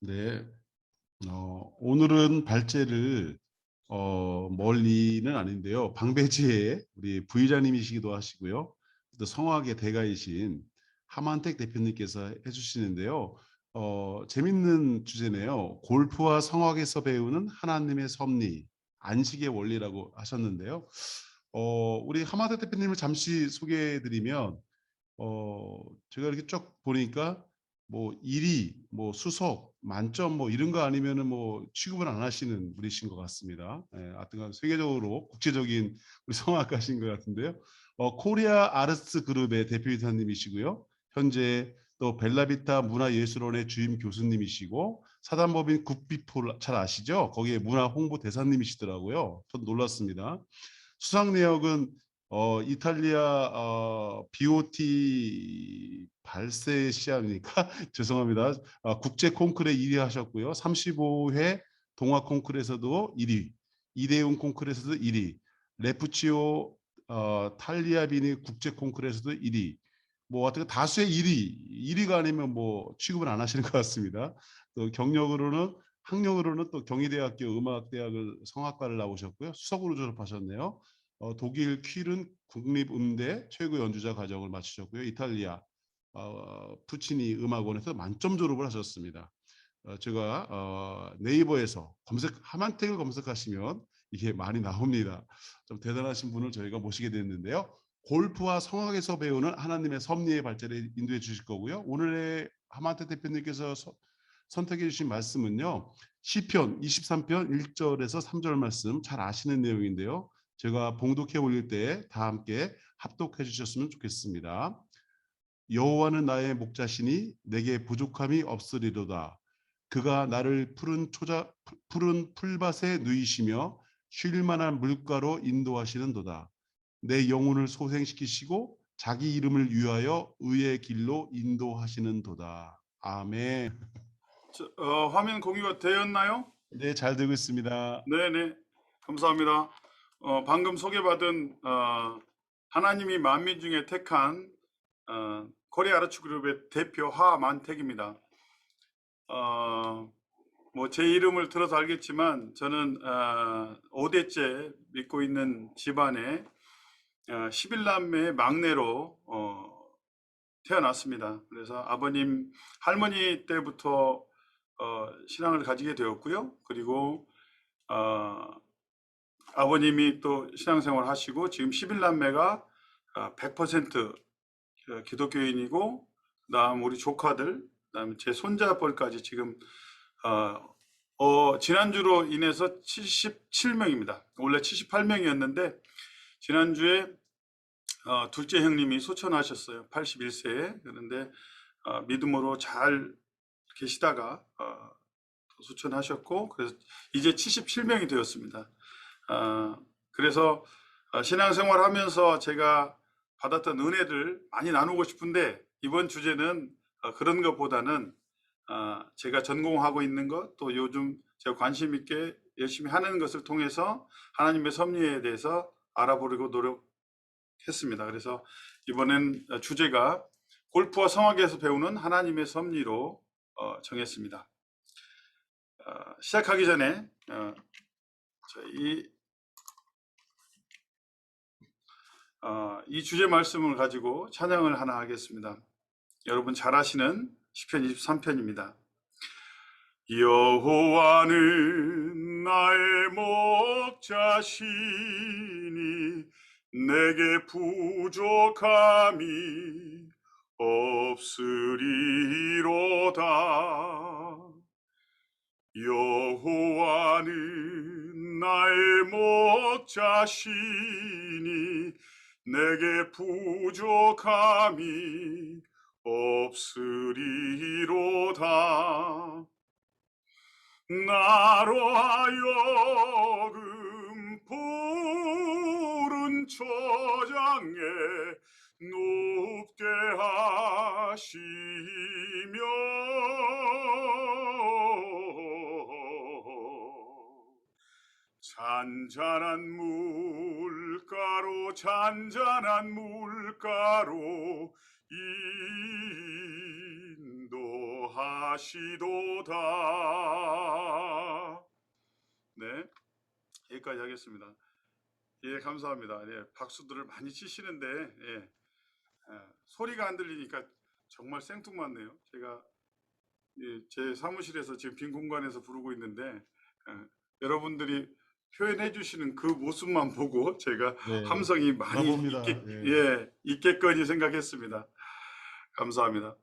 네, 오늘은 발제를 멀리는 아닌데요. 방배지의 우리 부의장님이시기도 하시고요. 또 성악의 대가이신 하만택 대표님께서 해주시는데요. 재밌는 주제네요. 골프와 성악에서 배우는 하나님의 섭리, 안식의 원리라고 하셨는데요. 우리 하만택 대표님을 잠시 소개해드리면 제가 이렇게 쭉 보니까 뭐 1위, 뭐 수석, 만점 뭐 이런 거 아니면은 뭐 취급을 안 하시는 분이신 것 같습니다. 예, 하여튼간 세계적으로 국제적인 우리 성악가신 것 같은데요. 코리아 아르츠 그룹의 대표이사님이시고요. 현재 또 벨라비타 문화예술원의 주임 교수님이시고 사단법인 굿비포 잘 아시죠? 거기에 문화 홍보 대사님이시더라고요. 전 놀랐습니다. 수상 내역은 이탈리아 BOT 발세시아입니까? 죄송합니다. 국제 콩쿠르에 1위 하셨고요. 35회 동화 콩쿠르에서도 1위, 이대훈 콩쿠르에서도 1위, 레푸치오 탈리아비니 국제 콩쿠르에서도 1위. 뭐 어떻게 다수의 1위가 아니면 뭐 취급을 안 하시는 것 같습니다. 또 경력으로는 학력으로는 또 경희대학교 음악대학을 성악과를 나오셨고요. 수석으로 졸업하셨네요. 독일 퀴른 국립음대 최고 연주자 과정을 마치셨고요. 이탈리아 푸치니 음악원에서 만점 졸업을 하셨습니다. 제가 네이버에서 하만택을 검색하시면 이게 많이 나옵니다. 좀 대단하신 분을 저희가 모시게 됐는데요. 골프와 성악에서 배우는 하나님의 섭리의 발전에 인도해 주실 거고요. 오늘의 하만택 대표님께서 선택해 주신 말씀은요. 시편 23편 1절에서 3절 말씀 잘 아시는 내용인데요. 제가 봉독해 올릴 때 다 함께 합독해 주셨으면 좋겠습니다. 여호와는 나의 목자시니 내게 부족함이 없으리로다. 그가 나를 푸른 풀밭에 누이시며 쉴 만한 물가로 인도하시는도다. 내 영혼을 소생시키시고 자기 이름을 위하여 의의 길로 인도하시는도다. 아멘. 화면 공유가 되었나요? 네, 잘 되고 있습니다. 네네, 감사합니다. 방금 소개받은 하나님이 만민 중에 택한 코리아 아르츠 그룹의 대표 하만택입니다. 뭐 제 이름을 들어서 알겠지만 저는 5대째 믿고 있는 집안의 11남매의 막내로 태어났습니다. 그래서 아버님, 할머니 때부터 신앙을 가지게 되었고요. 그리고 아버님이 또 신앙생활 하시고 지금 11남매가 100% 기독교인이고, 그다음 우리 조카들, 그다음 제 손자뻘까지 지금 지난주로 인해서 77명입니다. 원래 78명이었는데 지난주에 둘째 형님이 소천하셨어요. 81세에. 그런데 믿음으로 잘 계시다가 소천하셨고, 그래서 이제 77명이 되었습니다. 그래서 신앙생활 하면서 제가 받았던 은혜를 많이 나누고 싶은데, 이번 주제는 그런 것보다는 제가 전공하고 있는 것, 또 요즘 제가 관심 있게 열심히 하는 것을 통해서 하나님의 섭리에 대해서 알아보려고 노력했습니다. 그래서 이번엔 주제가 골프와 성악에서 배우는 하나님의 섭리로 정했습니다. 시작하기 전에 이 주제 말씀을 가지고 찬양을 하나 하겠습니다. 여러분 잘 아시는 시편 23편입니다. 여호와는 나의 목자시니 내게 부족함이 없으리로다. 여호와는 나의 목자시니 내게 부족함이 없으리로다. 나로 하여금 푸른 초장에 눕게 하시며 잔잔한 물가로 인도하시며 하시도다. 네, 여기까지 하겠습니다. 예, 감사합니다. 예, 박수들을 많이 치시는데 예, 소리가 안 들리니까 정말 생뚱맞네요. 제가 제 사무실에서 지금 빈 공간에서 부르고 있는데 여러분들이 표현해 주시는 그 모습만 보고 제가 네. 함성이 많이 브라보입니다. 있겠거니 생각했습니다. 감사합니다.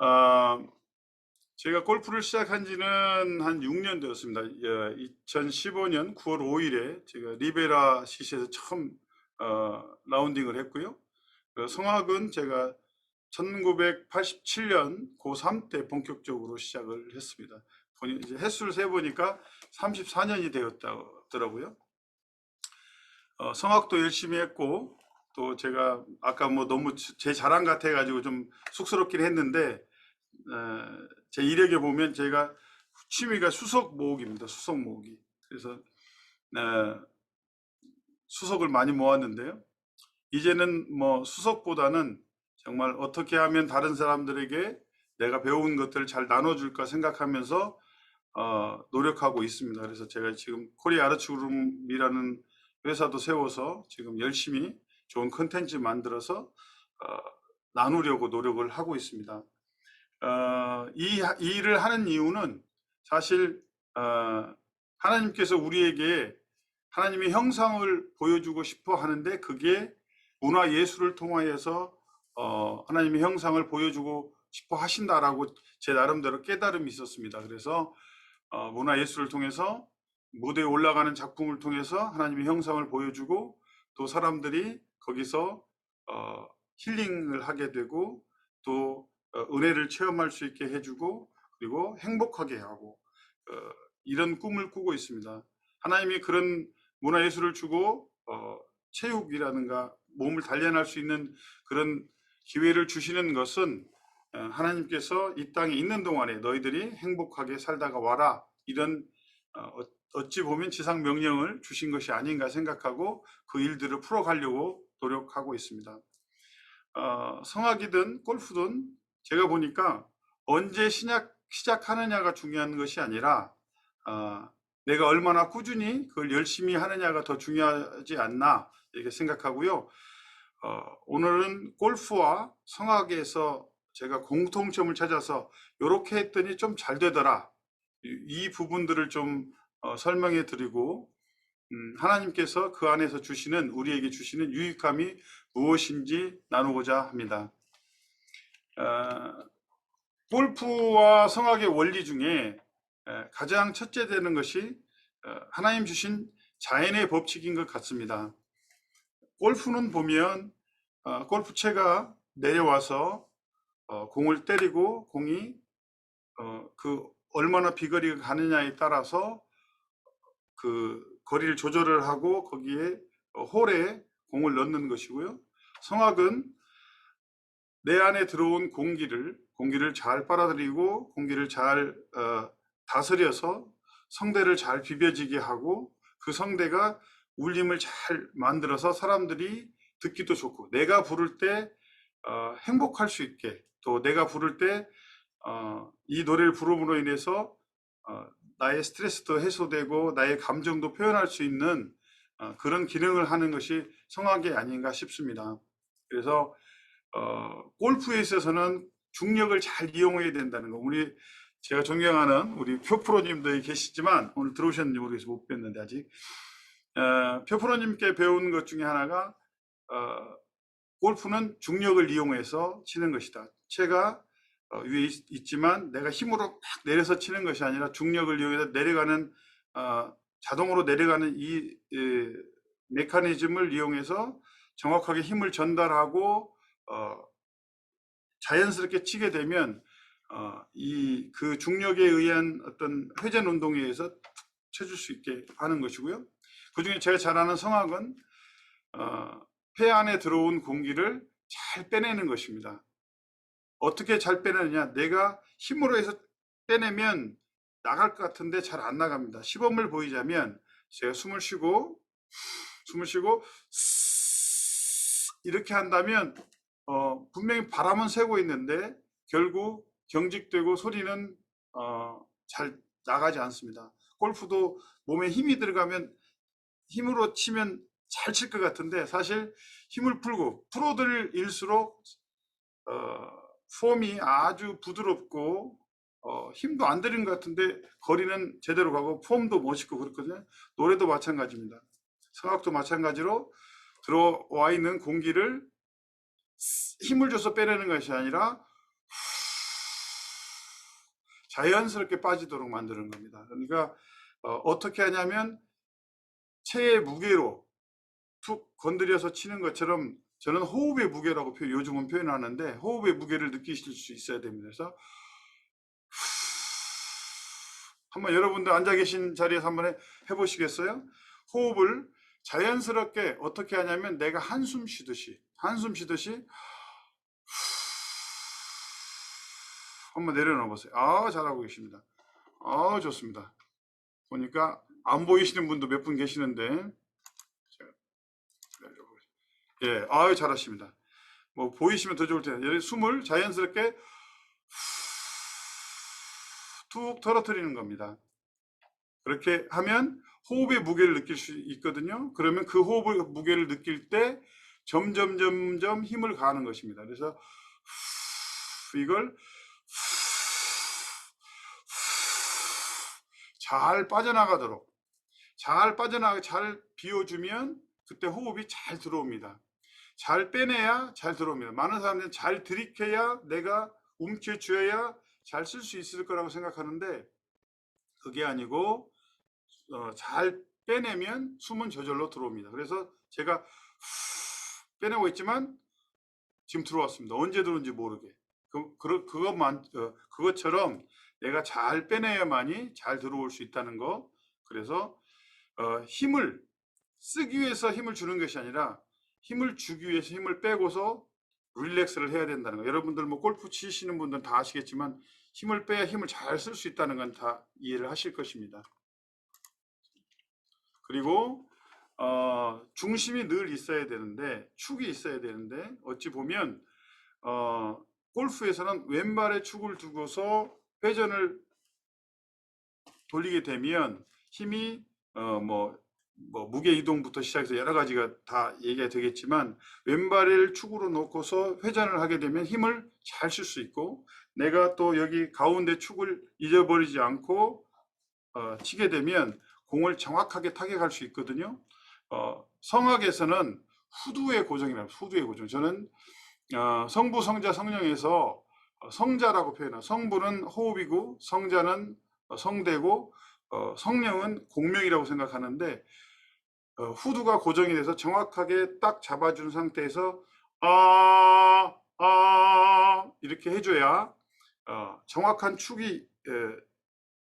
아, 제가 골프를 시작한 지는 한 6년 되었습니다. 2015년 9월 5일에 제가 리베라 시시에서 처음 라운딩을 했고요. 성악은 제가 1987년 고3 때 본격적으로 시작을 했습니다. 이제 횟수를 세보니까 34년이 되었더라고요. 성악도 열심히 했고, 또 제가 아까 뭐 너무 제 자랑 같아가지고 좀 쑥스럽긴 했는데, 제 이력에 보면 제가 취미가 수석 모으기입니다. 수석 모으기. 그래서 수석을 많이 모았는데요. 이제는 뭐 수석보다는 정말 어떻게 하면 다른 사람들에게 내가 배운 것들을 잘 나눠줄까 생각하면서 노력하고 있습니다. 그래서 제가 지금 코리아 아르츠그룹이라는 회사도 세워서 지금 열심히 좋은 컨텐츠 만들어서 나누려고 노력을 하고 있습니다. 이 일을 하는 이유는 사실 하나님께서 우리에게 하나님의 형상을 보여주고 싶어 하는데 그게 문화 예술을 통하여서 하나님의 형상을 보여주고 싶어 하신다라고 제 나름대로 깨달음이 있었습니다. 그래서 문화 예술을 통해서 무대에 올라가는 작품을 통해서 하나님의 형상을 보여주고 또 사람들이 거기서 힐링을 하게 되고 또 은혜를 체험할 수 있게 해주고 그리고 행복하게 하고 이런 꿈을 꾸고 있습니다. 하나님이 그런 문화예술을 주고 체육이라든가 몸을 단련할 수 있는 그런 기회를 주시는 것은 하나님께서 이 땅에 있는 동안에 너희들이 행복하게 살다가 와라 이런 어찌 보면 지상 명령을 주신 것이 아닌가 생각하고 그 일들을 풀어가려고 노력하고 있습니다. 성악이든 골프든 제가 보니까 언제 시작하느냐가 중요한 것이 아니라 내가 얼마나 꾸준히 그걸 열심히 하느냐가 더 중요하지 않나 이렇게 생각하고요. 오늘은 골프와 성악에서 제가 공통점을 찾아서 이렇게 했더니 좀 잘 되더라. 이 부분들을 좀 설명해 드리고 하나님께서 그 안에서 주시는 우리에게 주시는 유익함이 무엇인지 나누고자 합니다. 골프와 성악의 원리 중에 가장 첫째 되는 것이 하나님 주신 자연의 법칙인 것 같습니다. 골프는 보면 골프채가 내려와서 공을 때리고 공이 그 얼마나 비거리가 가느냐에 따라서 그 거리를 조절을 하고 거기에 홀에 공을 넣는 것이고요. 성악은 내 안에 들어온 공기를 잘 빨아들이고 공기를 잘 다스려서 성대를 잘 비벼지게 하고 그 성대가 울림을 잘 만들어서 사람들이 듣기도 좋고 내가 부를 때 행복할 수 있게 또 내가 부를 때 이 노래를 부름으로 인해서 나의 스트레스도 해소되고 나의 감정도 표현할 수 있는 그런 기능을 하는 것이 성악이 아닌가 싶습니다. 그래서 골프에 있어서는 중력을 잘 이용해야 된다는 거. 제가 존경하는 우리 표프로님도 계시지만 오늘 들어오셨는지 모르겠어요. 못 뵀는데 아직. 표프로님께 배운 것 중에 하나가 골프는 중력을 이용해서 치는 것이다. 채가 위에 있지만 내가 힘으로 막 내려서 치는 것이 아니라 중력을 이용해서 내려가는 자동으로 내려가는 이 메커니즘을 이용해서 정확하게 힘을 전달하고 자연스럽게 치게 되면 그 중력에 의한 어떤 회전 운동에 의해서 쳐줄 수 있게 하는 것이고요. 그 중에 제가 잘 아는 성악은 폐 안에 들어온 공기를 잘 빼내는 것입니다. 어떻게 잘 빼내느냐? 내가 힘으로 해서 빼내면 나갈 것 같은데 잘 안 나갑니다. 시범을 보이자면 제가 숨을 쉬고 이렇게 한다면 분명히 바람은 새고 있는데 결국 경직되고 소리는 잘 나가지 않습니다. 골프도 몸에 힘이 들어가면 힘으로 치면 잘 칠 것 같은데 사실 힘을 풀고 프로들일수록 폼이 아주 부드럽고 힘도 안 들인 것 같은데 거리는 제대로 가고 폼도 멋있고 그렇거든요. 노래도 마찬가지입니다. 성악도 마찬가지로 들어와 있는 공기를 힘을 줘서 빼내는 것이 아니라 자연스럽게 빠지도록 만드는 겁니다. 그러니까 어떻게 하냐면 체의 무게로 툭 건드려서 치는 것처럼 저는 호흡의 무게라고 요즘은 표현하는데 호흡의 무게를 느끼실 수 있어야 됩니다. 그래서 한번 여러분들 앉아 계신 자리에서 한번 해보시겠어요? 호흡을 자연스럽게 어떻게 하냐면 내가 한숨 쉬듯이 한번 내려놓아 보세요. 잘하고 계십니다. 좋습니다. 보니까 안 보이시는 분도 몇 분 계시는데 예, 잘하십니다. 뭐 보이시면 더 좋을 텐데 숨을 자연스럽게 툭 털어뜨리는 겁니다. 그렇게 하면 호흡의 무게를 느낄 수 있거든요. 그러면 그 호흡의 무게를 느낄 때 점점 힘을 가하는 것입니다. 그래서 이걸 잘 빠져나가도록 잘 비워주면 그때 호흡이 잘 들어옵니다. 잘 빼내야 잘 들어옵니다. 많은 사람들은 잘 들이켜야 내가 움켜쥐어야 잘 쓸 수 있을 거라고 생각하는데 그게 아니고 잘 빼내면 숨은 저절로 들어옵니다. 그래서 제가 빼내고 있지만 지금 들어왔습니다. 언제 들어온지 모르게. 그것처럼 내가 잘 빼내야만이 잘 들어올 수 있다는 거. 그래서 힘을 쓰기 위해서 힘을 주는 것이 아니라 힘을 주기 위해서 힘을 빼고서 릴렉스를 해야 된다는 거. 여러분들 뭐 골프 치시는 분들은 다 아시겠지만 힘을 빼야 힘을 잘 쓸 수 있다는 건 다 이해를 하실 것입니다. 그리고 중심이 늘 있어야 되는데 축이 있어야 되는데 어찌 보면 골프에서는 왼발에 축을 두고서 회전을 돌리게 되면 힘이 무게 이동부터 시작해서 여러 가지가 다 얘기가 되겠지만 왼발을 축으로 놓고서 회전을 하게 되면 힘을 잘 쓸 수 있고 내가 또 여기 가운데 축을 잊어버리지 않고 치게 되면 공을 정확하게 타격할 수 있거든요. 성악에서는 후두의 고정이라고 후두의 고정. 저는 성부, 성자, 성령에서 성자라고 표현해요. 성부는 호흡이고 성자는 성대고 성령은 공명이라고 생각하는데 후두가 고정이 돼서 정확하게 딱 잡아준 상태에서 이렇게 해줘야 정확한 축이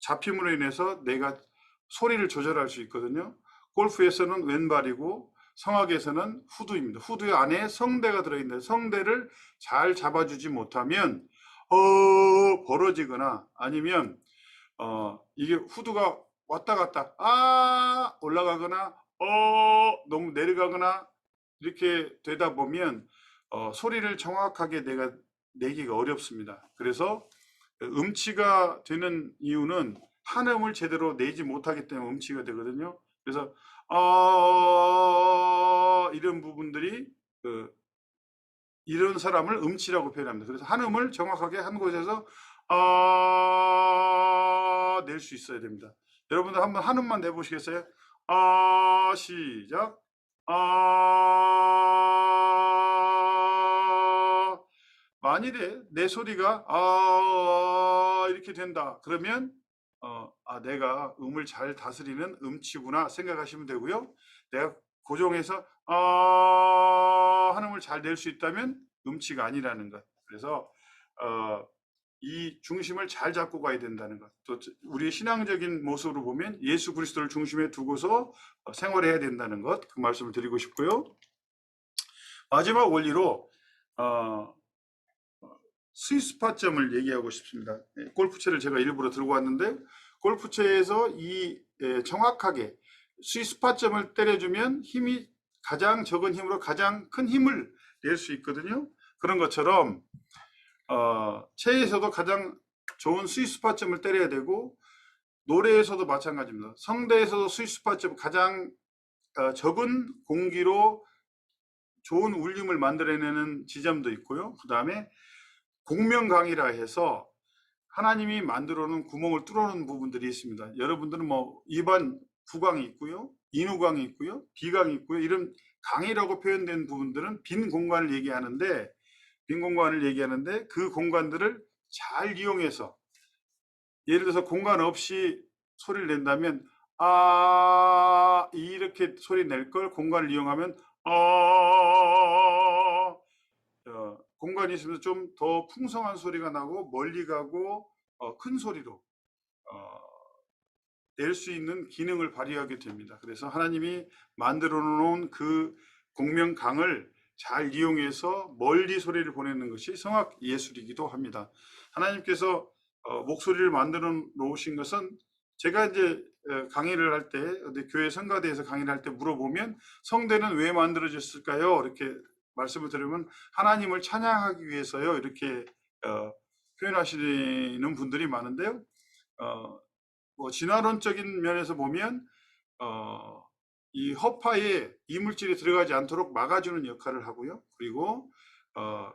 잡힘으로 인해서 내가 소리를 조절할 수 있거든요. 골프에서는 왼발이고 성악에서는 후두입니다. 후두 안에 성대가 들어있는데 성대를 잘 잡아주지 못하면 벌어지거나 아니면 이게 후두가 왔다 갔다 올라가거나 너무 내려가거나 이렇게 되다 보면 소리를 정확하게 내가 내기가 어렵습니다. 그래서 음치가 되는 이유는 한음을 제대로 내지 못하기 때문에 음치가 되거든요. 그래서 이런 부분들이 이런 사람을 음치라고 표현합니다. 그래서 한음을 정확하게 한 곳에서 낼 수 있어야 됩니다. 여러분들 한번 한음만 내보시겠어요? 시작. 만일에 내 소리가 이렇게 된다. 그러면 내가 음을 잘 다스리는 음치구나 생각하시면 되고요. 내가 고정해서 한음을 잘 낼 수 있다면 음치가 아니라는 것. 그래서 이 중심을 잘 잡고 가야 된다는 것. 또 우리의 신앙적인 모습으로 보면 예수 그리스도를 중심에 두고서 생활해야 된다는 것. 그 말씀을 드리고 싶고요. 마지막 원리로 스위스파점을 얘기하고 싶습니다. 골프채를 제가 일부러 들고 왔는데 골프채에서 정확하게 스위스파점을 때려주면 힘이 가장 적은 힘으로 가장 큰 힘을 낼 수 있거든요. 그런 것처럼 체에서도 가장 좋은 스위스파점을 때려야 되고, 노래에서도 마찬가지입니다. 성대에서도 스위스파점 가장 적은 공기로 좋은 울림을 만들어내는 지점도 있고요. 그 다음에 공명강이라 해서 하나님이 만들어 놓은 구멍을 뚫어놓은 부분들이 있습니다. 여러분들은 뭐 일반 구강이 있고요, 인후강이 있고요, 비강이 있고요. 이런 강이라고 표현된 부분들은 빈 공간을 얘기하는데, 그 공간들을 잘 이용해서, 예를 들어서 공간 없이 소리를 낸다면 아 이렇게 소리 낼 걸 공간을 이용하면 아, 공간이 있으면 좀 더 풍성한 소리가 나고 멀리 가고 큰 소리로 낼 수 있는 기능을 발휘하게 됩니다. 그래서 하나님이 만들어 놓은 그 공명강을 잘 이용해서 멀리 소리를 보내는 것이 성악 예술이기도 합니다. 하나님께서 목소리를 만들어 놓으신 것은, 제가 이제 강의를 할 때, 교회 성가대에서 강의를 할 때 물어보면 성대는 왜 만들어졌을까요? 이렇게 말씀을 드리면 하나님을 찬양하기 위해서요, 이렇게 표현하시는 분들이 많은데요. 뭐 진화론적인 면에서 보면 이 허파에 이물질이 들어가지 않도록 막아주는 역할을 하고요. 그리고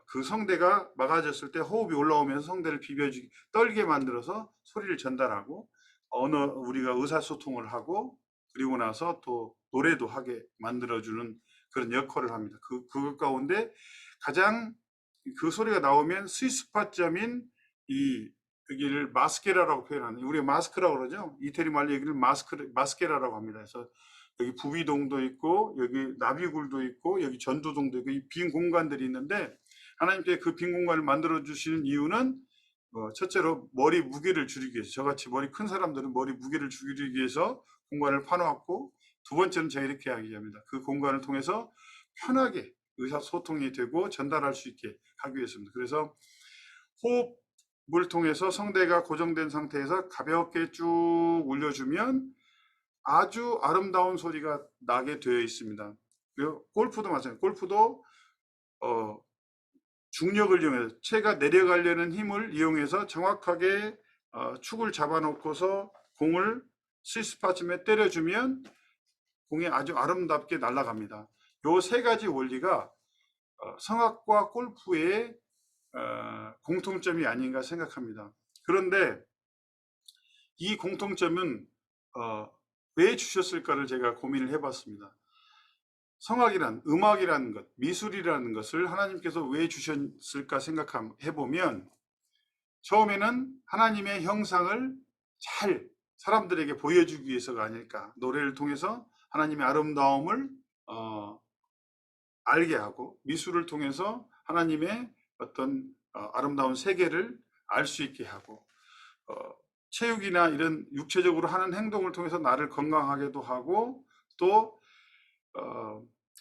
그 성대가 막아졌을 때 호흡이 올라오면서 성대를 비벼주기, 떨게 만들어서 소리를 전달하고 우리가 의사소통을 하고, 그리고 나서 또 노래도 하게 만들어주는 그런 역할을 합니다. 그것 가운데 가장 그 소리가 나오면 스위스파점인 여기를 마스케라라고 표현하는, 우리가 마스크라고 그러죠. 이태리 말로 여기를 마스케라라고 합니다. 그래서 여기 부비동도 있고, 여기 나비굴도 있고, 여기 전두동도 있고, 이 빈 공간들이 있는데, 하나님께 그 빈 공간을 만들어 주시는 이유는 첫째로 머리 무게를 줄이기 위해서, 저같이 머리 큰 사람들은 머리 무게를 줄이기 위해서 공간을 파놓았고, 두 번째는 제가 이렇게 이야기합니다. 그 공간을 통해서 편하게 의사소통이 되고 전달할 수 있게 하기 위해서입니다. 그래서 호흡을 통해서 성대가 고정된 상태에서 가볍게 쭉 울려주면 아주 아름다운 소리가 나게 되어 있습니다. 그리고 골프도 마찬가지예요. 골프도 중력을 이용해서, 채가 내려가려는 힘을 이용해서 정확하게 축을 잡아놓고서 공을 스위스파점에 때려주면 공이 아주 아름답게 날아갑니다. 요 세 가지 원리가 성악과 골프의 공통점이 아닌가 생각합니다. 그런데 이 공통점은 왜 주셨을까를 제가 고민을 해봤습니다. 성악이란, 음악이라는 것, 미술이라는 것을 하나님께서 왜 주셨을까 생각해보면, 처음에는 하나님의 형상을 잘 사람들에게 보여주기 위해서가 아닐까. 노래를 통해서 하나님의 아름다움을 알게 하고, 미술을 통해서 하나님의 어떤 아름다운 세계를 알 수 있게 하고, 체육이나 이런 육체적으로 하는 행동을 통해서 나를 건강하게도 하고, 또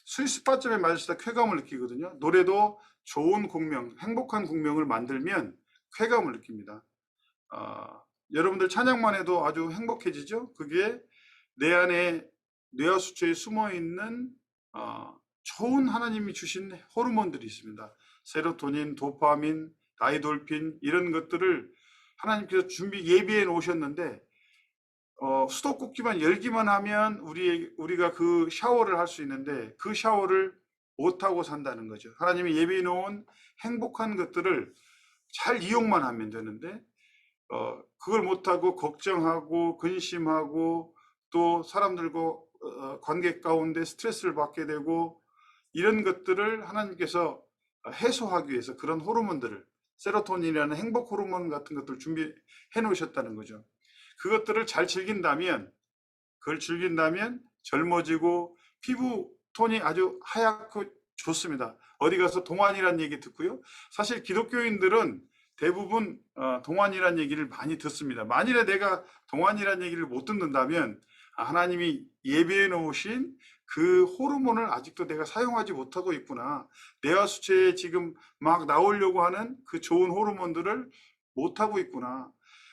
스위스파점에 맞을 때 쾌감을 느끼거든요. 노래도 좋은 공명, 행복한 공명을 만들면 쾌감을 느낍니다. 여러분들 찬양만 해도 아주 행복해지죠. 그게 내 안에 뇌하수처에 숨어있는 좋은 하나님이 주신 호르몬들이 있습니다. 세로토닌, 도파민, 다이돌핀, 이런 것들을 하나님께서 예비해 놓으셨는데, 수도꼭지만 열기만 하면 우리가 그 샤워를 할 수 있는데, 그 샤워를 못하고 산다는 거죠. 하나님이 예비해 놓은 행복한 것들을 잘 이용만 하면 되는데, 그걸 못하고 걱정하고 근심하고, 또 사람들과 관계 가운데 스트레스를 받게 되고, 이런 것들을 하나님께서 해소하기 위해서 그런 호르몬들을, 세로토닌이라는 행복 호르몬 같은 것들을 준비해 놓으셨다는 거죠. 그것들을 잘 즐긴다면, 젊어지고 피부 톤이 아주 하얗고 좋습니다. 어디 가서 동안이라는 얘기 듣고요. 사실 기독교인들은 대부분 동안이라는 얘기를 많이 듣습니다. 만일에 내가 동안이라는 얘기를 못 듣는다면 하나님이 예비해 놓으신 그 호르몬을 아직도 내가 사용하지 못하고 있구나. 뇌하수체에 지금 막 나오려고 하는 그 좋은 호르몬들을 못하고 있구나.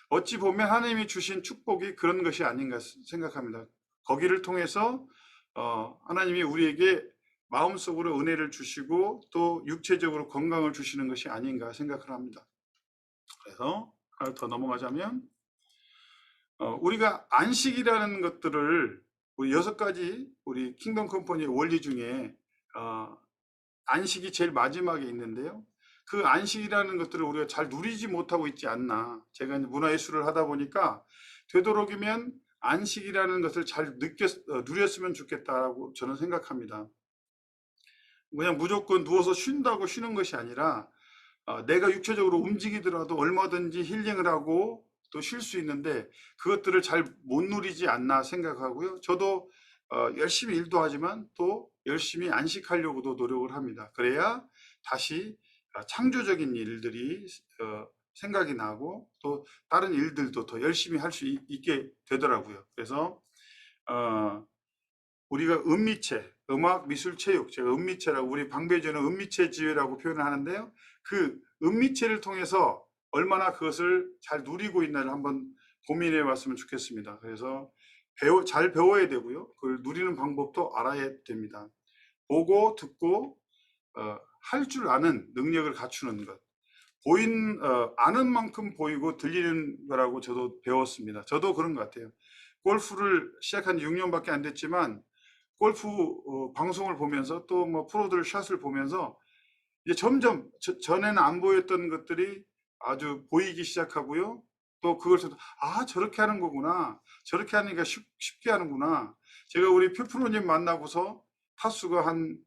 어찌 보면 하나님이 주신 축복이 그런 것이 아닌가 생각합니다. 거기를 통해서 하나님이 우리에게 마음속으로 은혜를 주시고 또 육체적으로 건강을 주시는 것이 아닌가 생각을 합니다. 그래서 하나 더 넘어가자면 우리가 안식이라는 것들을 우리 6가지 우리 킹덤 컴퍼니의 원리 중에 안식이 제일 마지막에 있는데요. 그 안식이라는 것들을 우리가 잘 누리지 못하고 있지 않나. 제가 문화예술을 하다 보니까 되도록이면 안식이라는 것을 잘 누렸으면 좋겠다라고 저는 생각합니다. 그냥 무조건 누워서 쉰다고 쉬는 것이 아니라 내가 육체적으로 움직이더라도 얼마든지 힐링을 하고 또 쉴 수 있는데 그것들을 잘 못 누리지 않나 생각하고요. 저도 열심히 일도 하지만 또 열심히 안식하려고도 노력을 합니다. 그래야 다시 창조적인 일들이 생각이 나고 또 다른 일들도 더 열심히 할 수 있게 되더라고요. 그래서 우리가 음미체, 음악, 미술, 체육, 제가 음미체라고, 우리 방배주는 음미체 지혜라고 표현을 하는데요. 그 음미체를 통해서 얼마나 그것을 잘 누리고 있나를 한번 고민해 봤으면 좋겠습니다. 그래서 잘 배워야 되고요. 그걸 누리는 방법도 알아야 됩니다. 보고 듣고 할 줄 아는 능력을 갖추는 것. 아는 만큼 보이고 들리는 거라고 저도 배웠습니다. 저도 그런 것 같아요. 골프를 시작한 지 6년밖에 안 됐지만 골프 방송을 보면서 또 뭐 프로들 샷을 보면서 이제 점점 전에는 안 보였던 것들이 아주 보이기 시작하고요. 또 그걸 저렇게 하는 거구나. 저렇게 하니까 쉽게 하는구나. 제가 우리 표프로님 만나고서 타수가 한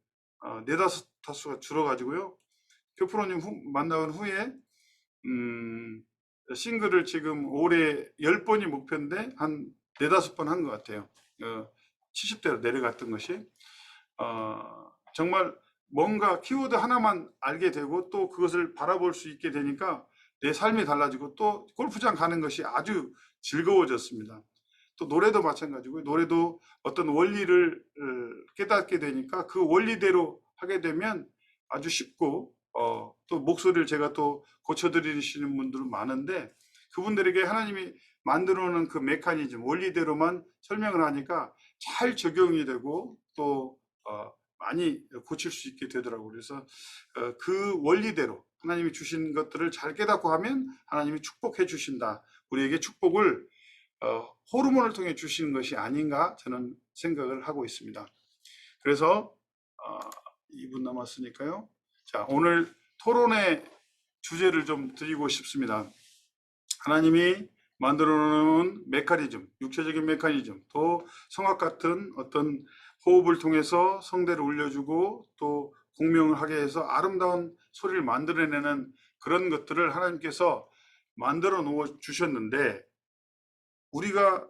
4-5타수가 줄어가지고요. 표프로님 만나온 후에 싱글을 지금 올해 10번이 목표인데 한 4-5번 한 것 같아요. 70대로 내려갔던 것이 정말 뭔가 키워드 하나만 알게 되고 또 그것을 바라볼 수 있게 되니까 내 삶이 달라지고 또 골프장 가는 것이 아주 즐거워졌습니다. 또 노래도 마찬가지고요. 노래도 어떤 원리를 깨닫게 되니까 그 원리대로 하게 되면 아주 쉽고 또 목소리를 제가 또 고쳐드리시는 분들은 많은데 그분들에게 하나님이 만들어 놓은 그 메커니즘 원리대로만 설명을 하니까 잘 적용이 되고 또 많이 고칠 수 있게 되더라고요. 그래서 그 원리대로 하나님이 주신 것들을 잘 깨닫고 하면 하나님이 축복해 주신다. 우리에게 축복을 호르몬을 통해 주시는 것이 아닌가 저는 생각을 하고 있습니다. 그래서 2분 남았으니까요. 자, 오늘 토론의 주제를 좀 드리고 싶습니다. 하나님이 만들어 놓은 메커니즘, 육체적인 메커니즘, 또 성악 같은 어떤 호흡을 통해서 성대를 울려주고 또 공명을 하게 해서 아름다운 소리를 만들어내는 그런 것들을 하나님께서 만들어 놓아 주셨는데 우리가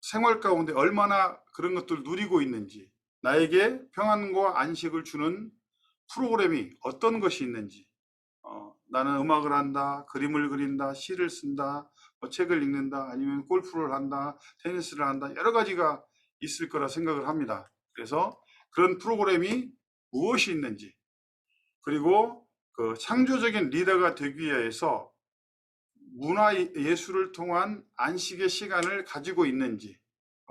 생활 가운데 얼마나 그런 것들을 누리고 있는지, 나에게 평안과 안식을 주는 프로그램이 어떤 것이 있는지, 나는 음악을 한다, 그림을 그린다, 시를 쓴다, 뭐 책을 읽는다, 아니면 골프를 한다, 테니스를 한다, 여러 가지가 있을 거라 생각을 합니다. 그래서 그런 프로그램이 무엇이 있는지, 그리고 그 창조적인 리더가 되기 위해서 문화 예술을 통한 안식의 시간을 가지고 있는지,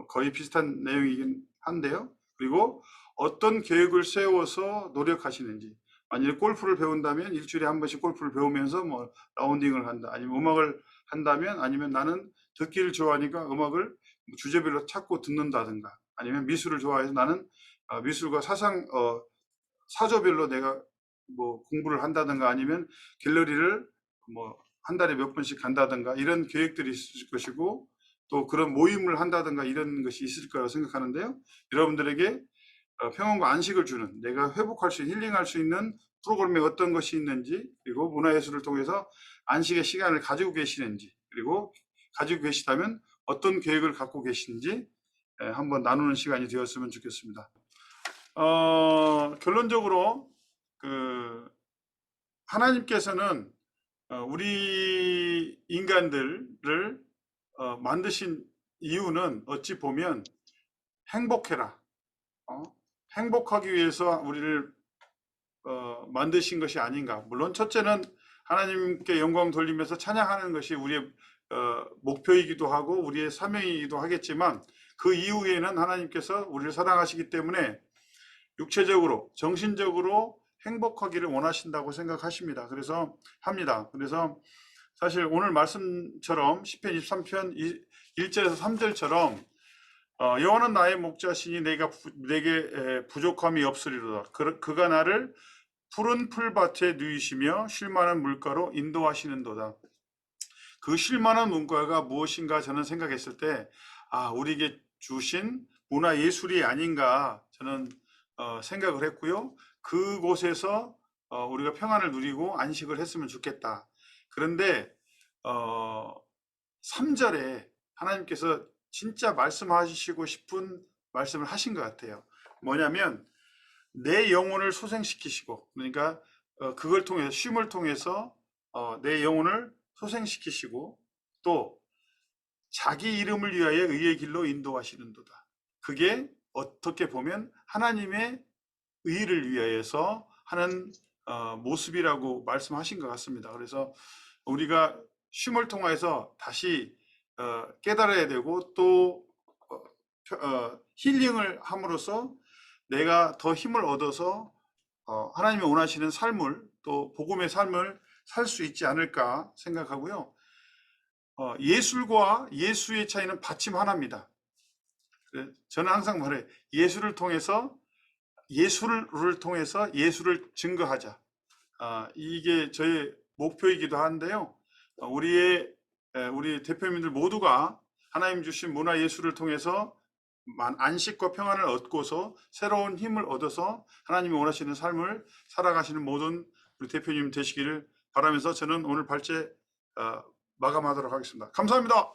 거의 비슷한 내용이긴 한데요. 그리고 어떤 계획을 세워서 노력하시는지, 만약에 골프를 배운다면 일주일에 한 번씩 골프를 배우면서 뭐 라운딩을 한다, 아니면 음악을 한다면, 아니면 나는 듣기를 좋아하니까 음악을 주제별로 찾고 듣는다든가, 아니면 미술을 좋아해서 나는 미술과 사조별로 내가 뭐 공부를 한다든가, 아니면 갤러리를 뭐 한 달에 몇 번씩 간다든가 이런 계획들이 있을 것이고, 또 그런 모임을 한다든가 이런 것이 있을 거라고 생각하는데요. 여러분들에게 평안과 안식을 주는, 내가 회복할 수 있는, 힐링할 수 있는 프로그램에 어떤 것이 있는지, 그리고 문화예술을 통해서 안식의 시간을 가지고 계시는지, 그리고 가지고 계시다면 어떤 계획을 갖고 계신지 한번 나누는 시간이 되었으면 좋겠습니다. 결론적으로 하나님께서는 우리 인간들을 만드신 이유는 어찌 보면 행복해라, 행복하기 위해서 우리를 만드신 것이 아닌가. 물론 첫째는 하나님께 영광 돌리면서 찬양하는 것이 우리의 목표이기도 하고 우리의 사명이기도 하겠지만, 그 이후에는 하나님께서 우리를 사랑하시기 때문에 육체적으로, 정신적으로 행복하기를 원하신다고 생각하십니다. 그래서 합니다. 그래서 사실 오늘 말씀처럼 시편 23편 1절에서 3절처럼 여호와는 나의 목자시니 내게 부족함이 없으리로다. 그가 나를 푸른 풀밭에 누이시며 쉴만한 물가로 인도하시는도다. 그 쉴만한 물가가 무엇인가 저는 생각했을 때 우리에게 주신 문화예술이 아닌가 저는 생각을 했고요. 그곳에서 우리가 평안을 누리고 안식을 했으면 좋겠다. 그런데 3절에 하나님께서 진짜 말씀하시고 싶은 말씀을 하신 것 같아요. 뭐냐면 내 영혼을 소생시키시고, 그러니까 그걸 통해서, 쉼을 통해서 내 영혼을 소생시키시고, 또 자기 이름을 위하여 의의 길로 인도하시는도다. 그게 어떻게 보면 하나님의 의를 위하여서 하는 모습이라고 말씀하신 것 같습니다. 그래서 우리가 쉼을 통해서 다시 깨달아야 되고, 또 힐링을 함으로써 내가 더 힘을 얻어서 하나님이 원하시는 삶을, 또 복음의 삶을 살 수 있지 않을까 생각하고요. 예술과 예수의 차이는 받침 하나입니다. 저는 항상 말해요. 예술을 통해서 예수를 증거하자. 이게 저의 목표이기도 한데요. 우리 대표님들 모두가 하나님 주신 문화 예술을 통해서 안식과 평안을 얻고서 새로운 힘을 얻어서 하나님이 원하시는 삶을 살아가시는 모든 우리 대표님 되시기를 바라면서 저는 오늘 발제 마감하도록 하겠습니다. 감사합니다.